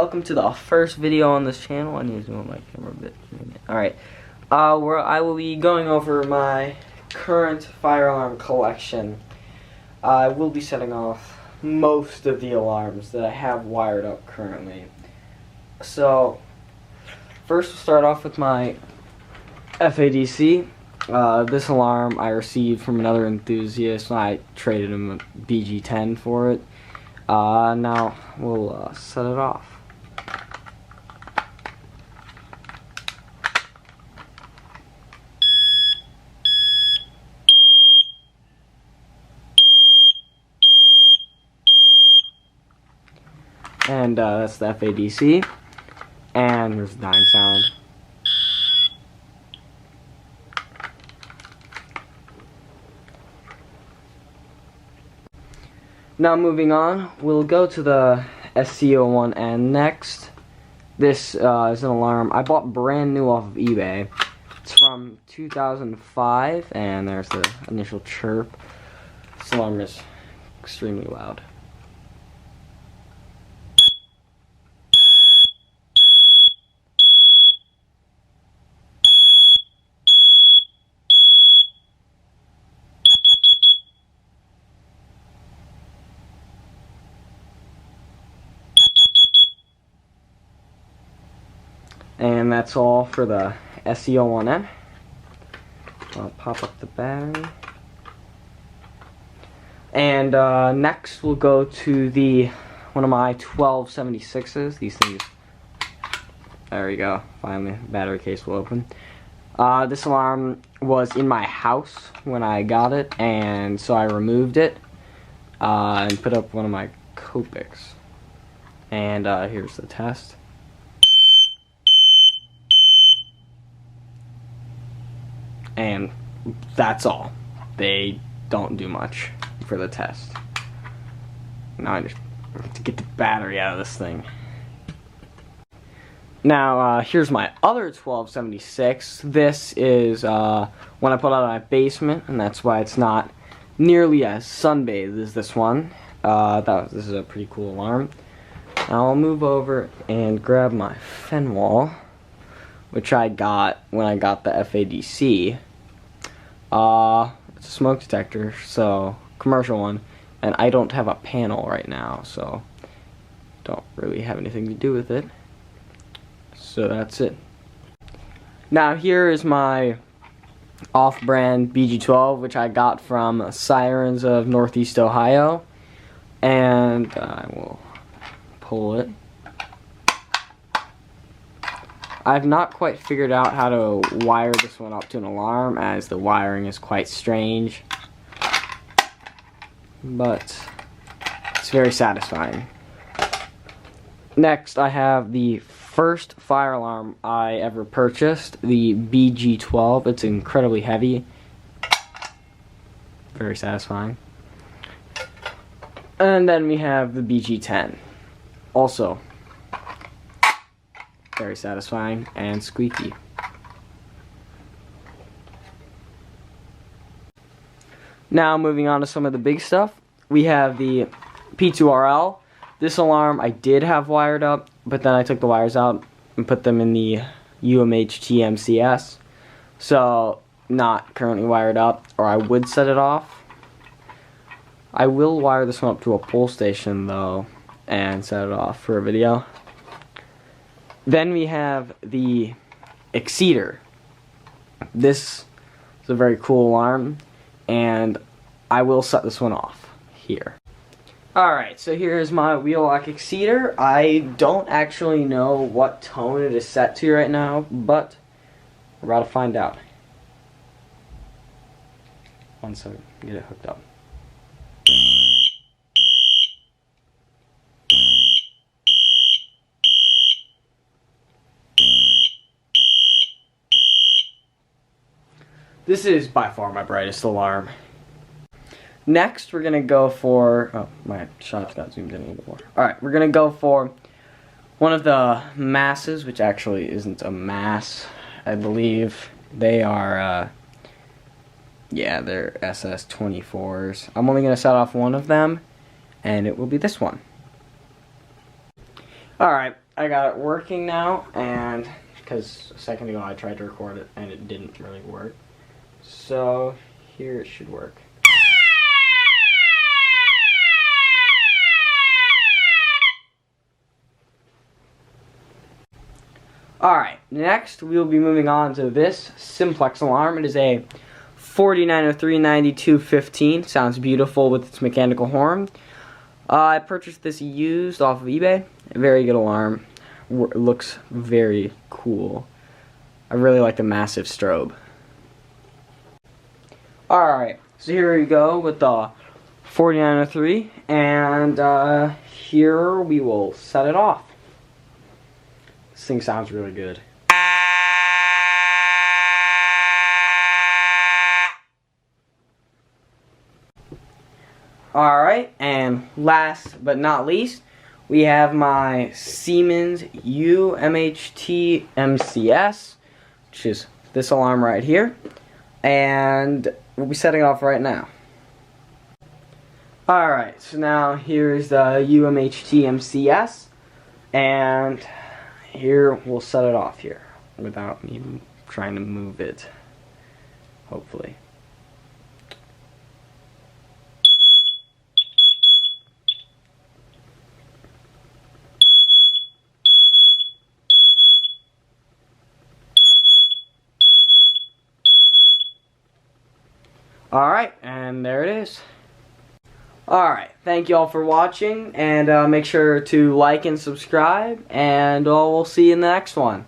welcome to the first video on this channel. I need to move my camera a bit. Alright, where I will be going over my current fire alarm collection. I will be setting off most of the alarms that I have wired up currently. So, first we'll start off with my FADC. This alarm I received from another enthusiast and I traded him a BG10 for it. Now we'll set it off. And that's the FADC. And there's the dying sound. Now moving on, we'll go to the SC01N next. This is an alarm I bought brand new off of eBay. It's from 2005, and there's the initial chirp. This alarm is extremely loud. And that's all for the SC01N. I'll pop up the battery. And next we'll go to one of my 1276s. These things, there we go, finally the battery case will open. This alarm was in my house when I got it, and so I removed it and put up one of my Copics. And here's the test. And that's all. They don't do much for the test. Now I just have to get the battery out of this thing. Now here's my other 1276. This is one I put out of my basement, and that's why it's not nearly as sunbathed as this one. This is a pretty cool alarm. Now I'll move over and grab my Fenwall, which I got when I got the FADC. It's a smoke detector, so commercial one, and I don't have a panel right now, so don't really have anything to do with it. So that's it. Now here is my off-brand BG12, which I got from Sirens of Northeast Ohio, and I will pull it. I've not quite figured out how to wire this one up to an alarm, as the wiring is quite strange, but it's very satisfying. Next, I have the first fire alarm I ever purchased, the BG12. It's incredibly heavy, very satisfying. And then we have the BG10, also very satisfying and squeaky. Now moving on to some of the big stuff, we have the P2RL. This alarm I did have wired up, but then I took the wires out and put them in the UMHACS, so not currently wired up, or I would set it off. I will wire this one up to a pull station though and set it off for a video. Then we have the Exceeder. This is a very cool alarm, and I will set this one off here. Alright, so here's my Wheellock Exceeder. I don't actually know what tone it is set to right now, but we're about to find out. One second, get it hooked up. This is by far my brightest alarm. Next, we're gonna go for, oh, my shots got zoomed in a little bit more. Alright, we're gonna go for one of the masses, which actually isn't a mass, I believe. They are, yeah, they're SS24s. I'm only gonna set off one of them, and it will be this one. Alright, I got it working now, and because a second ago I tried to record it and it didn't really work. So here it should work. Alright, next we will be moving on to this Simplex alarm. It is a 49039215. Sounds beautiful with its mechanical horn. I purchased this used off of eBay. A very good alarm. It looks very cool. I really like the massive strobe. Alright, so here we go with the 4903, and here we will set it off. This thing sounds really good. Alright, and last but not least, we have my Siemens UMHACS, which is this alarm right here, and we'll be setting it off right now. Alright, so now here's the UMHACS, and here we'll set it off here without me trying to move it, hopefully. Alright, and there it is. Alright, thank you all for watching, and make sure to like and subscribe, and we'll see you in the next one.